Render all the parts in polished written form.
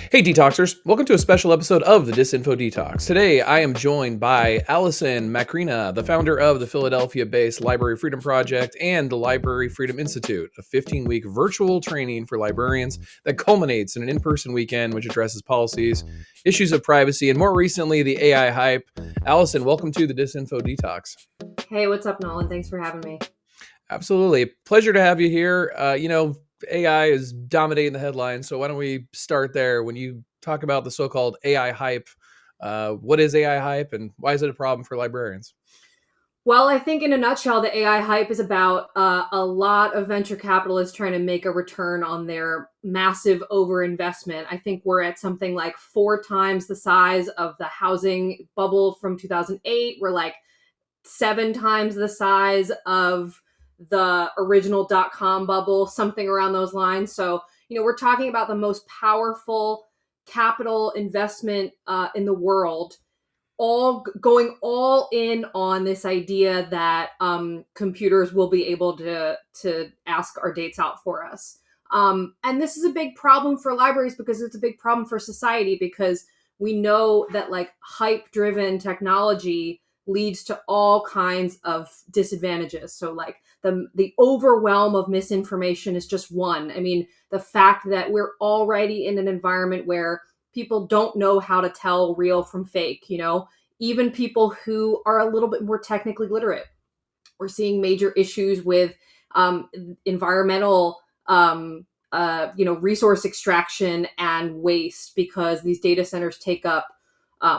Hey, Detoxers. Welcome to a special episode of the Disinfo Detox. Today, I am joined by Alison Macrina, the founder of the Philadelphia-based Library Freedom Project and the Library Freedom Institute, a 15-week virtual training for librarians that culminates in an in-person weekend which addresses policies, issues of privacy, and more recently, the AI hype. Alison, welcome to the Disinfo Detox. Hey, what's up, Nolan? Thanks for having me. Absolutely. Pleasure to have you here. AI is dominating the headlines. So why don't we start there? When you talk about the so-called AI hype, what is AI hype and why is it a problem for librarians? Well, I think in a nutshell, the AI hype is about a lot of venture capitalists trying to make a return on their massive overinvestment. I think we're at something like four times the size of the housing bubble from 2008. We're like seven times the size of the original dot-com bubble, something around those lines. So, we're talking about the most powerful capital investment in the world all going all in on this idea that computers will be able to ask our dates out for us. And this is a big problem for libraries because it's a big problem for society because we know that like hype driven technology leads to all kinds of disadvantages. So like the overwhelm of misinformation is just one. I mean, the fact that we're already in an environment where people don't know how to tell real from fake, even people who are a little bit more technically literate. We're seeing major issues with environmental, resource extraction and waste because these data centers take up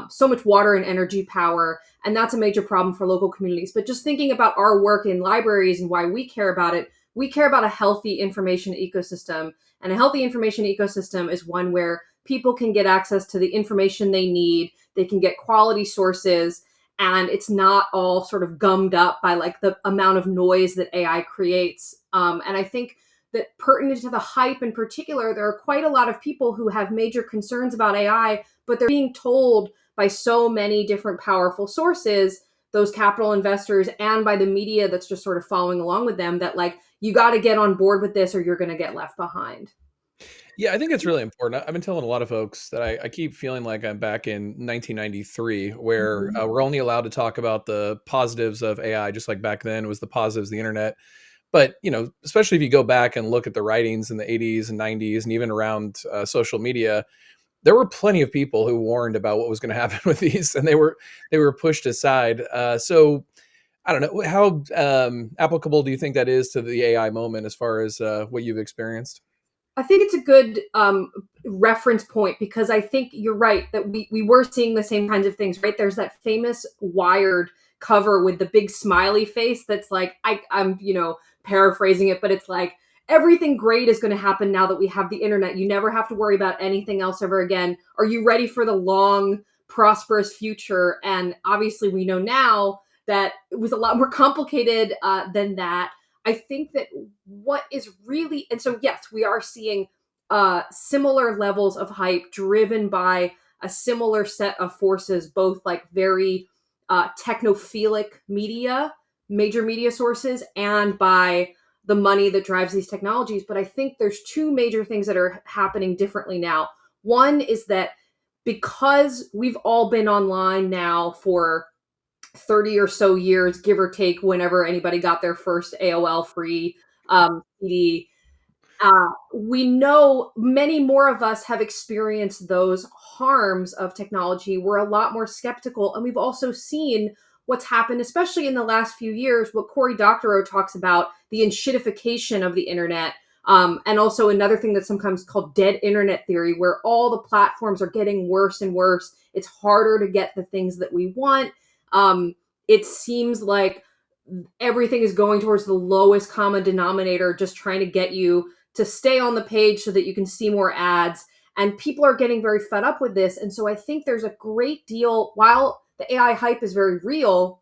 so much water and energy power, and that's a major problem for local communities. But just thinking about our work in libraries and why we care about it, we care about a healthy information ecosystem, and a healthy information ecosystem is one where people can get access to the information they need, they can get quality sources, and it's not all sort of gummed up by like the amount of noise that AI creates. And I think that pertinent to the hype in particular, there are quite a lot of people who have major concerns about AI, but they're being told by so many different powerful sources, those capital investors, and by the media that's just sort of following along with them, that like, you got to get on board with this or you're going to get left behind. Yeah, I think it's really important. I've been telling a lot of folks that I keep feeling like I'm back in 1993, where Mhm. we're only allowed to talk about the positives of AI, just like back then was the positives of the internet. But especially if you go back and look at the writings in the 80s and 90s, and even around social media, there were plenty of people who warned about what was going to happen with these, and they were pushed aside. So I don't know how applicable do you think that is to the AI moment as far as what you've experienced? I think it's a good reference point because I think you're right that we were seeing the same kinds of things, right? There's that famous Wired cover with the big smiley face that's like, I'm, paraphrasing it, but it's like, everything great is going to happen now that we have the internet. You never have to worry about anything else ever again. Are you ready for the long, prosperous future? And obviously, we know now that it was a lot more complicated than that. I think that what is really, and so yes, we are seeing similar levels of hype driven by a similar set of forces, both like very technophilic media, major media sources, and by the money that drives these technologies. But I think there's two major things that are happening differently now. One is that because we've all been online now for 30 or so years, give or take, whenever anybody got their first AOL free CD. We know many more of us have experienced those harms of technology. We're a lot more skeptical. And we've also seen what's happened, especially in the last few years, what Cory Doctorow talks about, the enshittification of the internet. And also another thing that's sometimes called dead internet theory, where all the platforms are getting worse and worse. It's harder to get the things that we want. It seems like everything is going towards the lowest common denominator, just trying to get you to stay on the page so that you can see more ads. And people are getting very fed up with this. And so I think there's a great deal, while the AI hype is very real,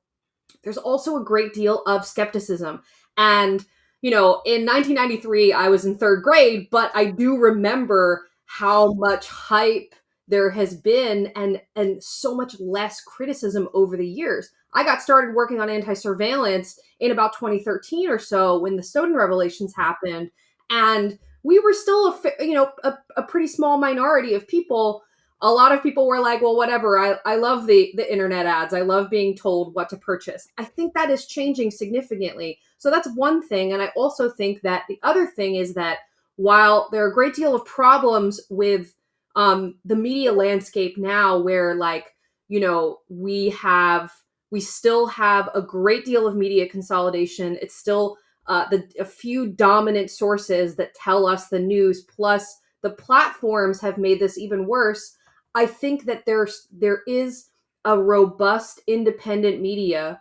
there's also a great deal of skepticism. And, in 1993, I was in third grade, but I do remember how much hype there has been and so much less criticism over the years. I got started working on anti-surveillance in about 2013 or so when the Snowden revelations happened. And we were still a pretty small minority of people. A lot of people were like, well, whatever, I love the internet ads, I love being told what to purchase. I think that is changing significantly. So that's one thing. And I also think that the other thing is that while there are a great deal of problems with the media landscape now, where like, we still have a great deal of media consolidation. It's still a few dominant sources that tell us the news, plus the platforms have made this even worse. I think that there is a robust independent media,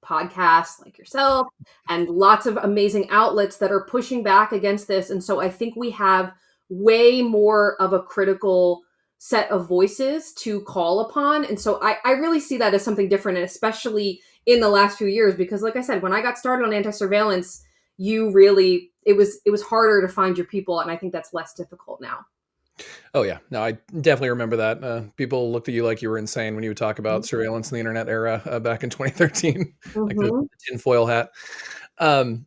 podcasts like yourself and lots of amazing outlets that are pushing back against this. And so I think we have way more of a critical set of voices to call upon. And so I really see that as something different, and especially in the last few years, because like I said, when I got started on anti-surveillance, it was harder to find your people. And I think that's less difficult now. Oh yeah, no, I definitely remember that. People looked at you like you were insane when you would talk about Mhm. surveillance in the internet era back in 2013, like Mhm. the tinfoil hat. Um,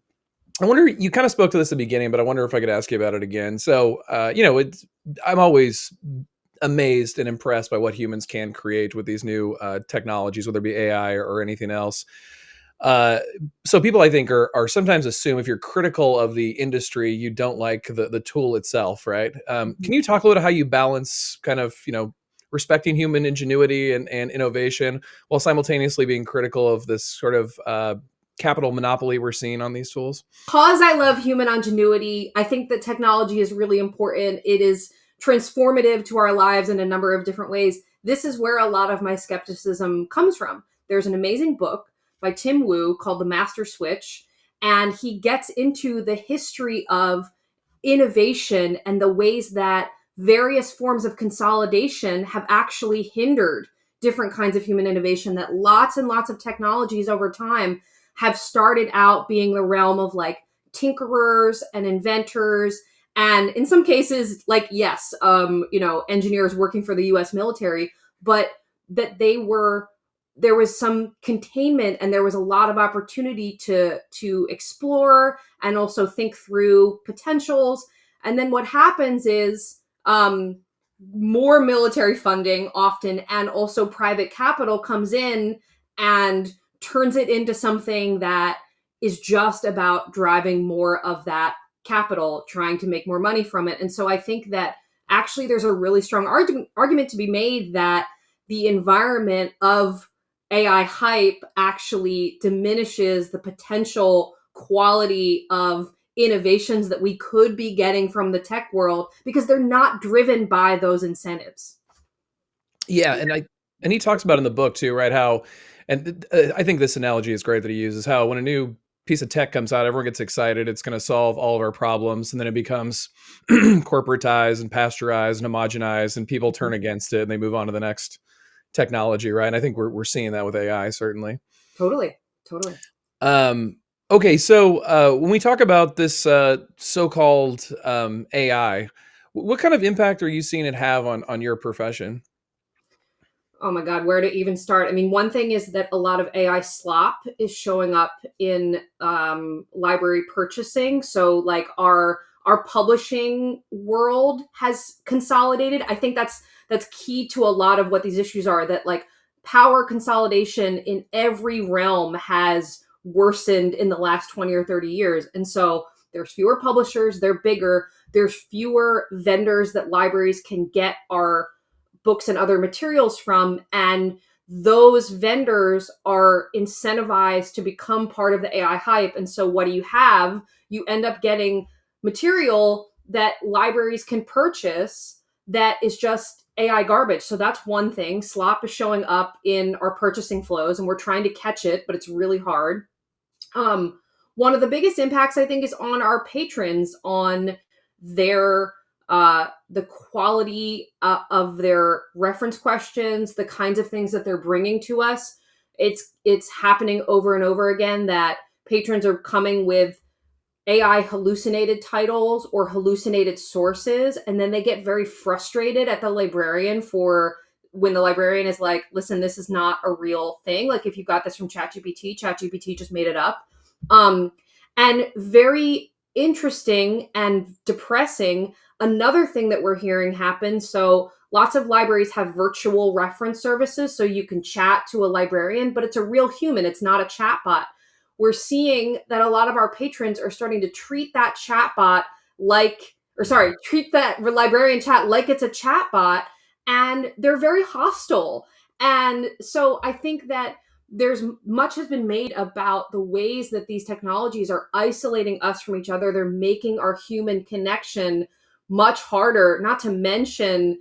I wonder, you kind of spoke to this at the beginning, but I wonder if I could ask you about it again. So, I'm always amazed and impressed by what humans can create with these new technologies, whether it be AI or anything else. Uh, so people, I think, are sometimes assume if you're critical of the industry, you don't like the tool itself, right? Mhm. Can you talk a little how you balance kind of respecting human ingenuity and innovation while simultaneously being critical of this sort of capital monopoly we're seeing on these tools? Because I love human ingenuity, I think that technology is really important. It is transformative to our lives in a number of different ways. This is where a lot of my skepticism comes from. There's an amazing book by Tim Wu called The Master Switch, and he gets into the history of innovation and the ways that various forms of consolidation have actually hindered different kinds of human innovation, that lots and lots of technologies over time have started out being the realm of like tinkerers and inventors, and in some cases like, yes, engineers working for the US military, but that there was some containment and there was a lot of opportunity to explore and also think through potentials. And then what happens is more military funding often, and also private capital comes in and turns it into something that is just about driving more of that capital, trying to make more money from it. And so I think that actually there's a really strong argument to be made that the environment of AI hype actually diminishes the potential quality of innovations that we could be getting from the tech world, because they're not driven by those incentives. Yeah, and he talks about in the book too, right? How, and I think this analogy is great that he uses, how when a new piece of tech comes out, everyone gets excited. It's going to solve all of our problems, and then it becomes corporatized and pasteurized and homogenized, and people turn against it and they move on to the next technology, right? And I think we're seeing that with AI certainly. Totally, totally. Um, okay, so when we talk about this so-called AI, what kind of impact are you seeing it have on your profession? Oh my God, where to even start? I mean, one thing is that a lot of AI slop is showing up in library purchasing. So, like our publishing world has consolidated. I think that's key to a lot of what these issues are. That like power consolidation in every realm has worsened in the last 20 or 30 years, and so there's fewer publishers. They're bigger. There's fewer vendors that libraries can get our books and other materials from, and those vendors are incentivized to become part of the AI hype. And so what do you have? You end up getting material that libraries can purchase that is just AI garbage. So that's one thing. Slop is showing up in our purchasing flows and we're trying to catch it, but it's really hard. Um, One of the biggest impacts, I think, is on our patrons, on their the quality of their reference questions, the kinds of things that they're bringing to us. It's happening over and over again that patrons are coming with AI hallucinated titles or hallucinated sources, and then they get very frustrated at the librarian for when the librarian is like, "Listen, this is not a real thing. Like, if you got this from ChatGPT, ChatGPT just made it up." Um, and very interesting and depressing, another thing that we're hearing happen. So lots of libraries have virtual reference services, so you can chat to a librarian, but it's a real human. It's not a chatbot. We're seeing that a lot of our patrons are starting to treat that chatbot like, or sorry, treat that librarian chat like it's a chatbot, and they're very hostile. And so I think that there's much has been made about the ways that these technologies are isolating us from each other. They're making our human connection much harder, not to mention,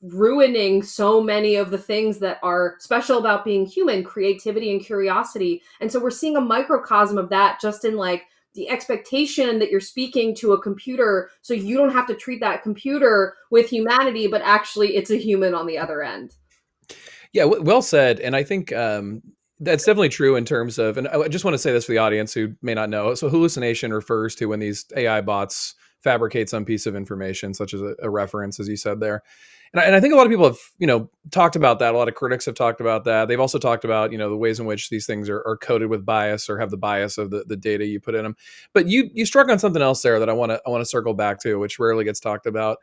ruining so many of the things that are special about being human, creativity and curiosity. And so we're seeing a microcosm of that just in like the expectation that you're speaking to a computer, so you don't have to treat that computer with humanity, but actually it's a human on the other end. Yeah, well said. And I think that's definitely true in terms of, and I just want to say this for the audience who may not know. So hallucination refers to when these AI bots fabricate some piece of information, such as a reference, as you said there. And I think a lot of people have, talked about that. A lot of critics have talked about that. They've also talked about, the ways in which these things are coded with bias or have the bias of the data you put in them. But you struck on something else there that I want to circle back to, which rarely gets talked about,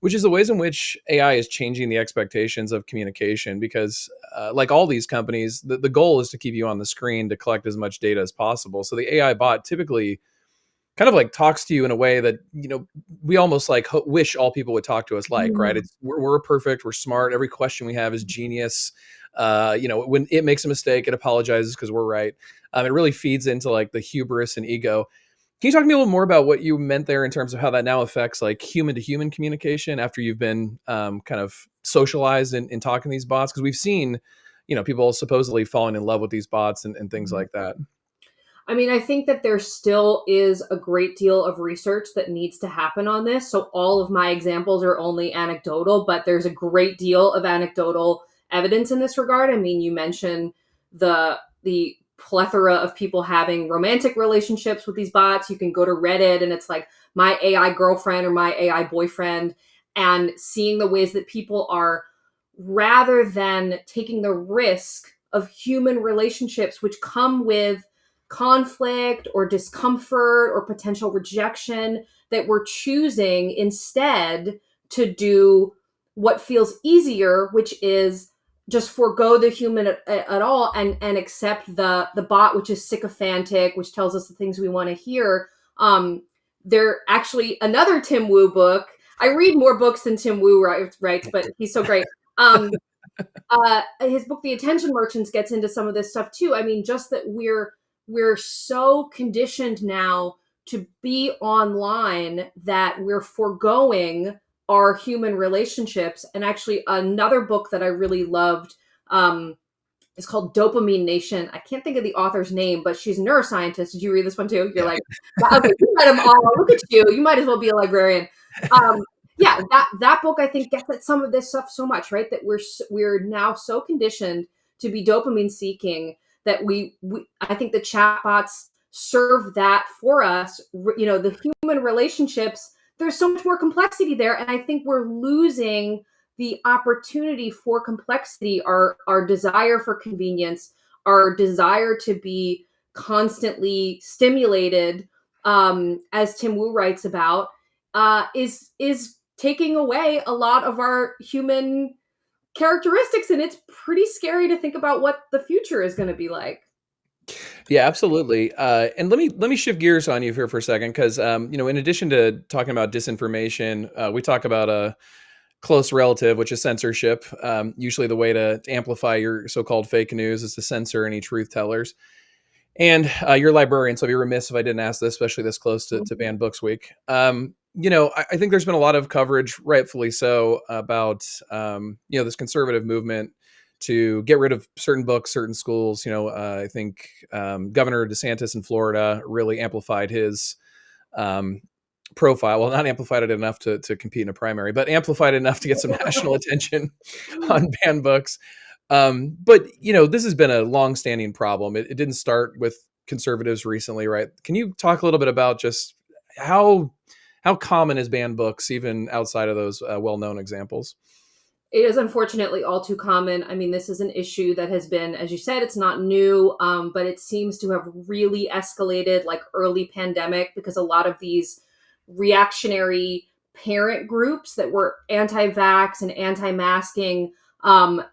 which is the ways in which AI is changing the expectations of communication. Because, like all these companies, the goal is to keep you on the screen to collect as much data as possible. So the AI bot typically kind of like talks to you in a way that we almost like wish all people would talk to us like, right? Mhm. It's we're perfect, we're smart, every question we have is genius. When it makes a mistake, it apologizes because we're right. It really feeds into like the hubris and ego. Can you talk to me a little more about what you meant there in terms of how that now affects like human to human communication after you've been kind of socialized in talking to these bots? Because we've seen, people supposedly falling in love with these bots and things Mhm. like that. I mean, I think that there still is a great deal of research that needs to happen on this. So all of my examples are only anecdotal, but there's a great deal of anecdotal evidence in this regard. I mean, you mentioned the plethora of people having romantic relationships with these bots. You can go to Reddit and it's like my AI girlfriend or my AI boyfriend, and seeing the ways that people are, rather than taking the risk of human relationships which come with conflict or discomfort or potential rejection, that we're choosing instead to do what feels easier, which is just forego the human at all, and accept the bot, which is sycophantic, which tells us the things we want to hear. There actually another Tim Wu book. I read more books than Tim Wu writes, but he's so great. His book, The Attention Merchants, gets into some of this stuff too. I mean, just that we're so conditioned now to be online that we're foregoing our human relationships. And actually, another book that I really loved is called Dopamine Nation. I can't think of the author's name, but she's a neuroscientist. Did you read this one too? You're Yeah. like, okay, you read them all. Look at you. You might as well be a librarian. Um, yeah, that book I think gets at some of this stuff so much, right? That we're now so conditioned to be dopamine seeking that we I think the chatbots serve that for us. The human relationships. There's so much more complexity there, and I think we're losing the opportunity for complexity, our desire for convenience, our desire to be constantly stimulated, as Tim Wu writes about, is taking away a lot of our human characteristics, and it's pretty scary to think about what the future is going to be like. Yeah, absolutely. And let me shift gears on you here for a second, because in addition to talking about disinformation, we talk about a close relative, which is censorship. Usually, the way to amplify your so-called fake news is to censor any truth tellers. And you're a librarian, so I'd be remiss if I didn't ask this, especially this close to Banned Books Week. I think there's been a lot of coverage, rightfully so, about this conservative movement to get rid of certain books, certain schools. I think Governor DeSantis in Florida really amplified his um, profile. Well, not amplified it enough to compete in a primary, but amplified enough to get some national attention on banned books. But this has been a long-standing problem. It didn't start with conservatives recently, right? Can you talk a little bit about just how common is banned books, even outside of those well-known examples? It is unfortunately all too common. I mean, this is an issue that has been, as you said, it's not new, but it seems to have really escalated like early pandemic, because a lot of these reactionary parent groups that were anti-vax and anti-masking,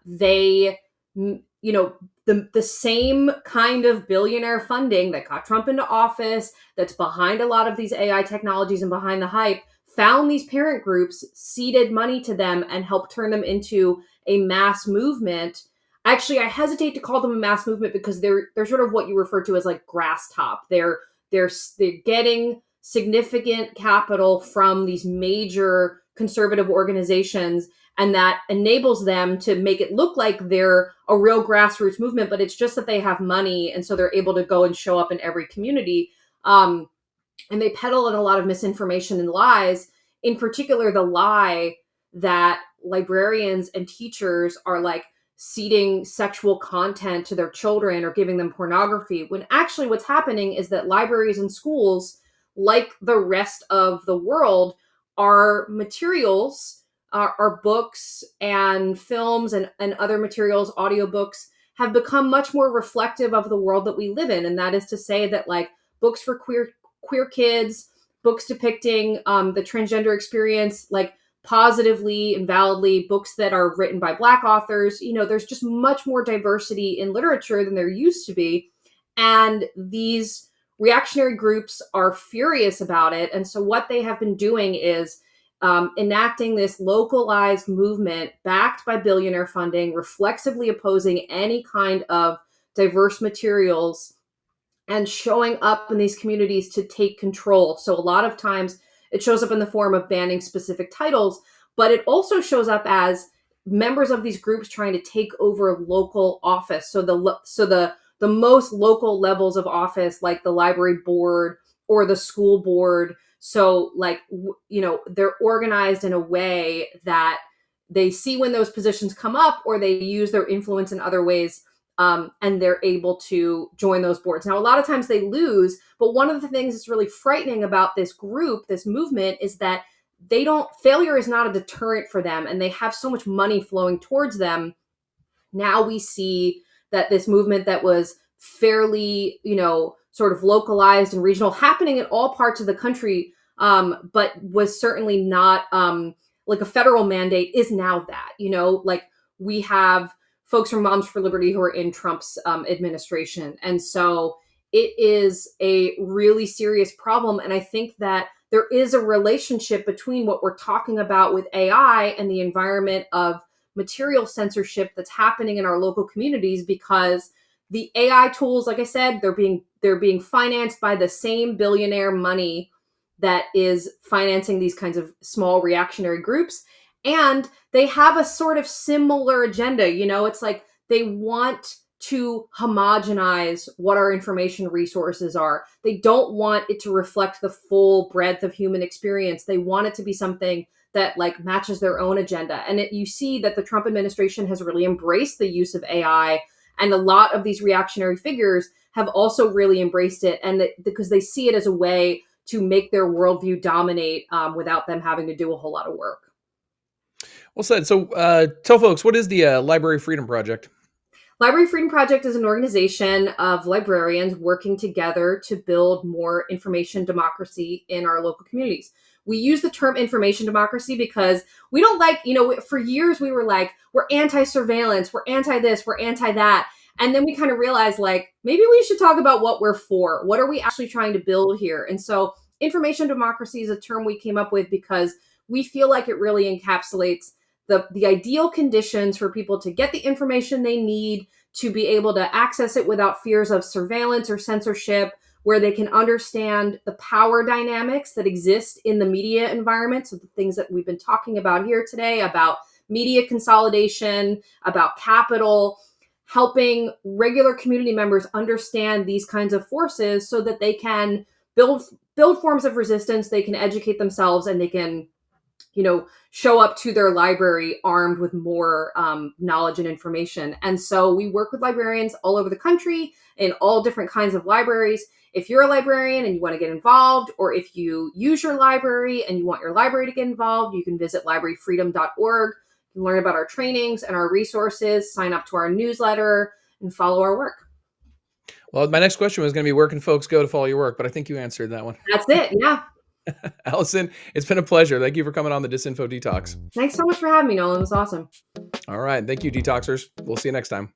they, the same kind of billionaire funding that got Trump into office, that's behind a lot of these AI technologies and behind the hype, found these parent groups, seeded money to them, and helped turn them into a mass movement. Actually, I hesitate to call them a mass movement, because they're sort of what you refer to as like grass top. They're getting significant capital from these major conservative organizations, and that enables them to make it look like they're a real grassroots movement, but it's just that they have money, and so they're able to go and show up in every community. And they peddle in a lot of misinformation and lies, in particular the lie that librarians and teachers are like seeding sexual content to their children or giving them pornography, when actually what's happening is that libraries and schools, like the rest of the world, are materials, are books and films and other materials, audiobooks, have become much more reflective of the world that we live in. And that is to say that like books for queer kids, books depicting the transgender experience, like positively and validly, books that are written by Black authors. There's just much more diversity in literature than there used to be. And these reactionary groups are furious about it. And so what they have been doing is enacting this localized movement backed by billionaire funding, reflexively opposing any kind of diverse materials, and showing up in these communities to take control. So a lot of times it shows up in the form of banning specific titles, but it also shows up as members of these groups trying to take over local office. So the most local levels of office, like the library board or the school board. So like, they're organized in a way that they see when those positions come up, or they use their influence in other ways, and they're able to join those boards. Now, a lot of times they lose, but one of the things that's really frightening about this group, this movement, is that failure is not a deterrent for them, and they have so much money flowing towards them. Now we see that this movement that was fairly, sort of localized and regional, happening in all parts of the country, but was certainly not like a federal mandate, is now that, like we have folks from Moms for Liberty who are in Trump's administration. And so it is a really serious problem. And I think that there is a relationship between what we're talking about with AI and the environment of material censorship that's happening in our local communities, because the AI tools, like I said, they're being financed by the same billionaire money that is financing these kinds of small reactionary groups. And they have a sort of similar agenda. It's like they want to homogenize what our information resources are. They don't want it to reflect the full breadth of human experience. They want it to be something that like matches their own agenda. And you see that the Trump administration has really embraced the use of AI, and a lot of these reactionary figures have also really embraced it, and because they see it as a way to make their worldview dominate without them having to do a whole lot of work. Well said. So tell folks, what is the Library Freedom Project? Library Freedom Project is an organization of librarians working together to build more information democracy in our local communities. We use the term information democracy because we don't like, for years we were like, we're anti-surveillance, we're anti-this, we're anti-that. And then we kind of realized like, maybe we should talk about what we're for. What are we actually trying to build here? And so information democracy is a term we came up with because we feel like it really encapsulates the ideal conditions for people to get the information they need, to be able to access it without fears of surveillance or censorship, where they can understand the power dynamics that exist in the media environment. So the things that we've been talking about here today, about media consolidation, about capital, helping regular community members understand these kinds of forces so that they can build forms of resistance, they can educate themselves, and they can show up to their library armed with more knowledge and information. And so we work with librarians all over the country in all different kinds of libraries. If you're a librarian and you want to get involved, or if you use your library and you want your library to get involved, you can visit libraryfreedom.org You can learn about our trainings and our resources, sign up to our newsletter, and follow our work. Well, my next question was going to be where can folks go to follow your work, but I think you answered that one. That's it. Yeah. Alison, it's been a pleasure. Thank you for coming on the Disinfo Detox. Thanks so much for having me, Nolan. It was awesome. All right. Thank you, Detoxers. We'll see you next time.